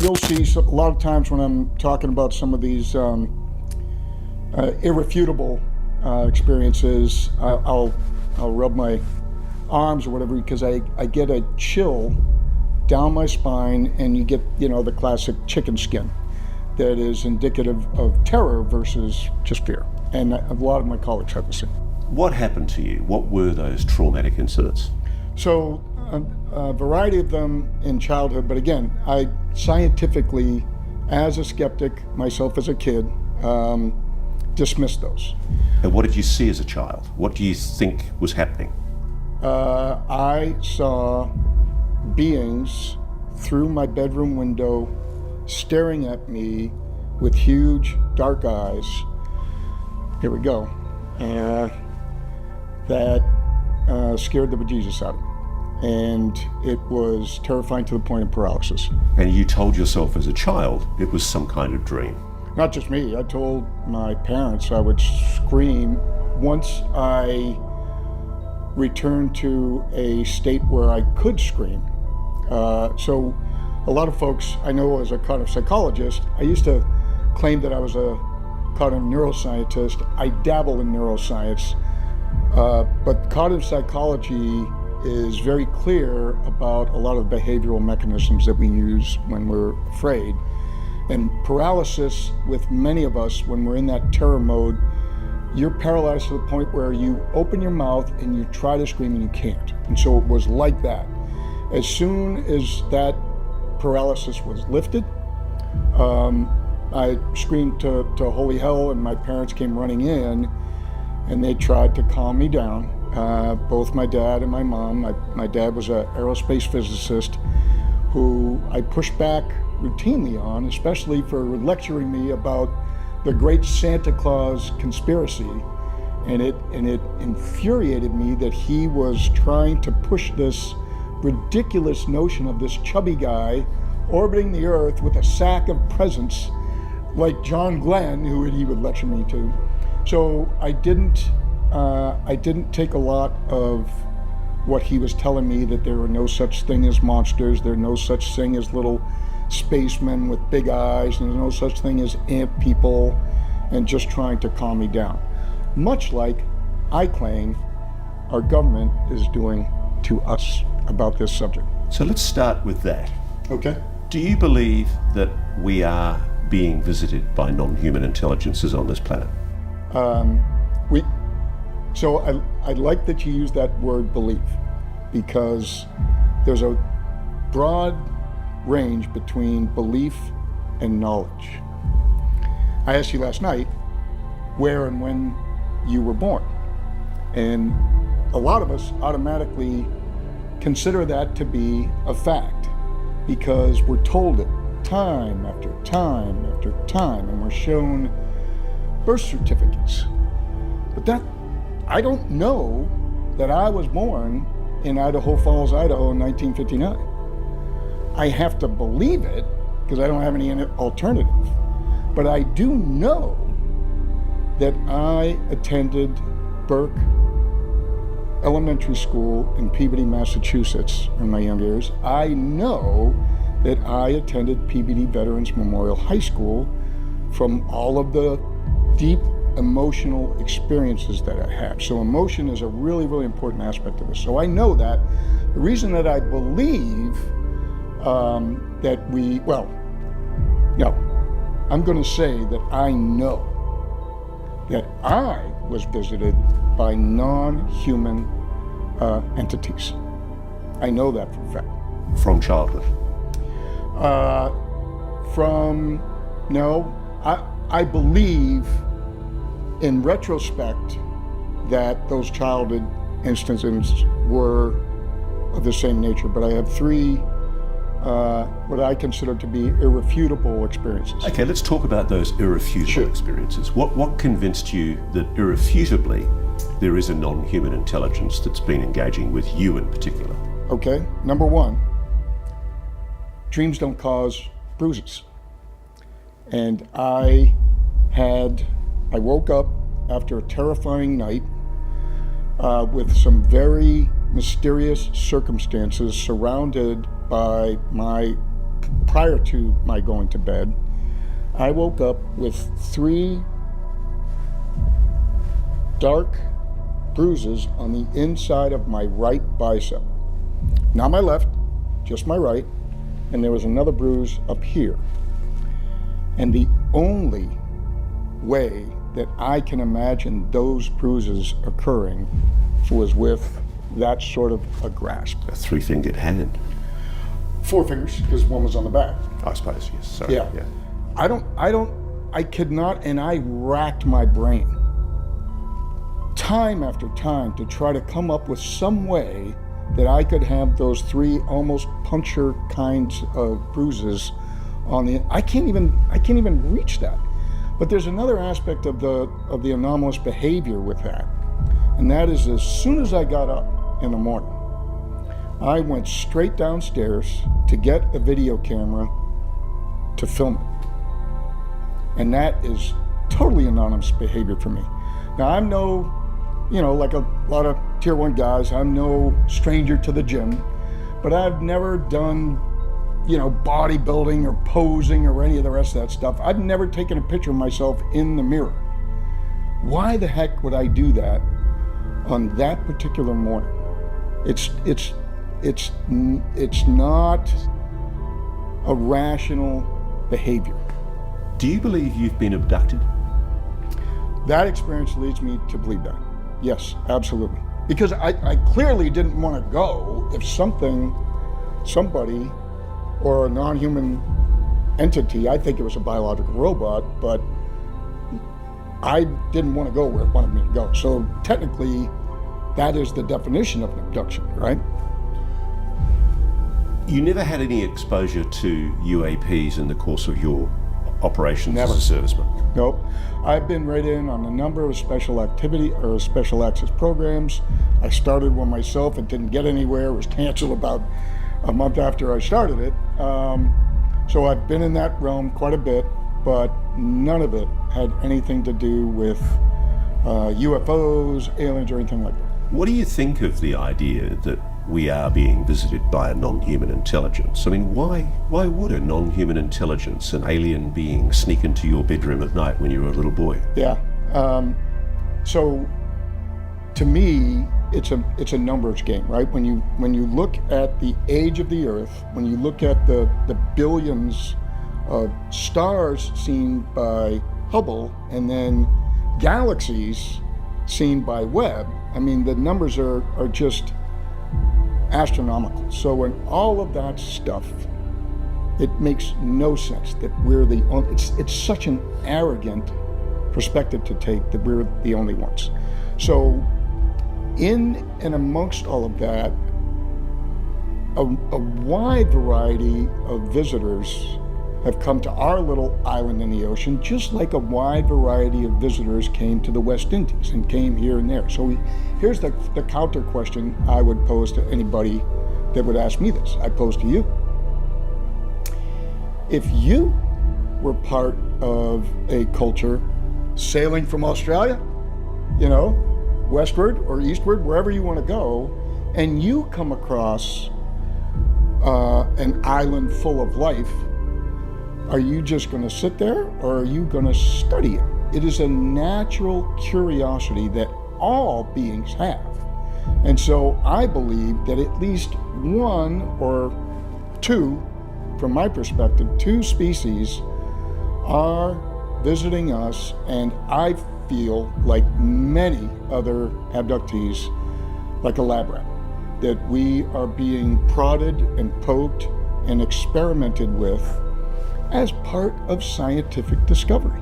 you'll see a lot of times when I'm talking about some of these irrefutable experiences, I'll rub my arms or whatever, because I get a chill down my spine, and you get, the classic chicken skin that is indicative of terror versus just fear. And a lot of my colleagues have the same. What happened to you? What were those traumatic incidents? So a variety of them in childhood, but again, I scientifically, as a skeptic, myself as a kid, dismissed those. And what did you see as a child? What do you think was happening? I saw beings through my bedroom window staring at me with huge dark eyes. Here we go. That scared the bejesus out of me. And it was terrifying to the point of paralysis. And you told yourself as a child it was some kind of dream? Not just me. I told my parents I would scream once I returned to a state where I could scream. So a lot of folks I know, as a cognitive psychologist, I used to claim that I was a cognitive neuroscientist. I dabble in neuroscience, but cognitive psychology is very clear about a lot of the behavioral mechanisms that we use when we're afraid. And paralysis, with many of us, when we're in that terror mode, you're paralyzed to the point where you open your mouth and you try to scream and you can't. And so it was like that. As soon as that paralysis was lifted, I screamed to holy hell, and my parents came running in, and they tried to calm me down. Both my dad and my mom. My dad was an aerospace physicist who I pushed back routinely on, especially for lecturing me about the great Santa Claus conspiracy. And it infuriated me that he was trying to push this ridiculous notion of this chubby guy orbiting the earth with a sack of presents like John Glenn, who he would lecture me to. So I didn't take a lot of what he was telling me, that there were no such thing as monsters, there are no such thing as little spacemen with big eyes, and there's no such thing as ant people, and just trying to calm me down. Much like I claim our government is doing to us about this subject. So let's start with that. Okay. Do you believe that we are being visited by non-human intelligences on this planet? I like that you use that word belief, because there's a broad range between belief and knowledge. I asked you last night where and when you were born, and a lot of us automatically consider that to be a fact because we're told it time after time after time, and we're shown birth certificates. But that, I don't know that I was born in Idaho Falls, Idaho in 1959. I have to believe it because I don't have any alternative. But I do know that I attended Burke Elementary School in Peabody, Massachusetts in my young years. I know that I attended Peabody Veterans Memorial High School from all of the deep emotional experiences that I had. So emotion is a really, really important aspect of this. So I know that. The reason that I believe I'm going to say that I know that I was visited by non-human entities. I know that for a fact. From childhood? I believe in retrospect that those childhood instances were of the same nature, but I have three what I consider to be irrefutable experiences. Okay, let's talk about those irrefutable experiences. What convinced you that irrefutably there is a non-human intelligence that's been engaging with you in particular? Okay, number one, dreams don't cause bruises. And I woke up after a terrifying night with some very mysterious circumstances, surrounded by my prior to my going to bed, I woke up with 3 dark bruises on the inside of my right bicep. Not my left, just my right. And there was another bruise up here. And the only way that I can imagine those bruises occurring was with that sort of a grasp. A 3-fingered hand. 4 fingers, because one was on the back. I suppose, yes. Sorry. Yeah. I could not, and I racked my brain time after time to try to come up with some way that I could have those 3 almost puncture kinds of bruises on the, I can't even reach that. But there's another aspect of the anomalous behavior with that. And that is, as soon as I got up in the morning, I went straight downstairs to get a video camera to film it. And that is totally anonymous behavior for me. Now, I'm no, like a lot of tier 1 guys, I'm no stranger to the gym, but I've never done, bodybuilding or posing or any of the rest of that stuff. I've never taken a picture of myself in the mirror. Why the heck would I do that on that particular morning? It's not a rational behavior. Do you believe you've been abducted? That experience leads me to believe that. Yes, absolutely. Because I clearly didn't want to go if somebody, or a non-human entity, I think it was a biological robot, but I didn't want to go where it wanted me to go. So technically, that is the definition of an abduction, right? You never had any exposure to UAPs in the course of your operations Never. as a serviceman? Nope. I've been right in on a number of special access programs. I started one myself and didn't get anywhere. It was canceled about a month after I started it. So I've been in that realm quite a bit, but none of it had anything to do with UFOs, aliens, or anything like that. What do you think of the idea that we are being visited by a non-human intelligence? I mean, why would a non-human intelligence, an alien being, sneak into your bedroom at night when you were a little boy? Yeah. So to me, it's a numbers game, right? When you look at the age of the Earth, when you look at the billions of stars seen by Hubble, and then galaxies seen by Webb, I mean, the numbers are just astronomical. So when all of that stuff, it makes no sense that we're the only, it's such an arrogant perspective to take that we're the only ones. So in and amongst all of that, a wide variety of visitors have come to our little island in the ocean, just like a wide variety of visitors came to the West Indies and came here and there. So here's the counter question I would pose to anybody that would ask me this. I pose to you. If you were part of a culture sailing from Australia, westward or eastward, wherever you want to go, and you come across an island full of life, are you just going to sit there, or are you going to study it? It is a natural curiosity that all beings have. And so I believe that at least one or two, from my perspective, 2 species are visiting us, and I feel like many other abductees, like a lab rat, that we are being prodded and poked and experimented with as part of scientific discovery.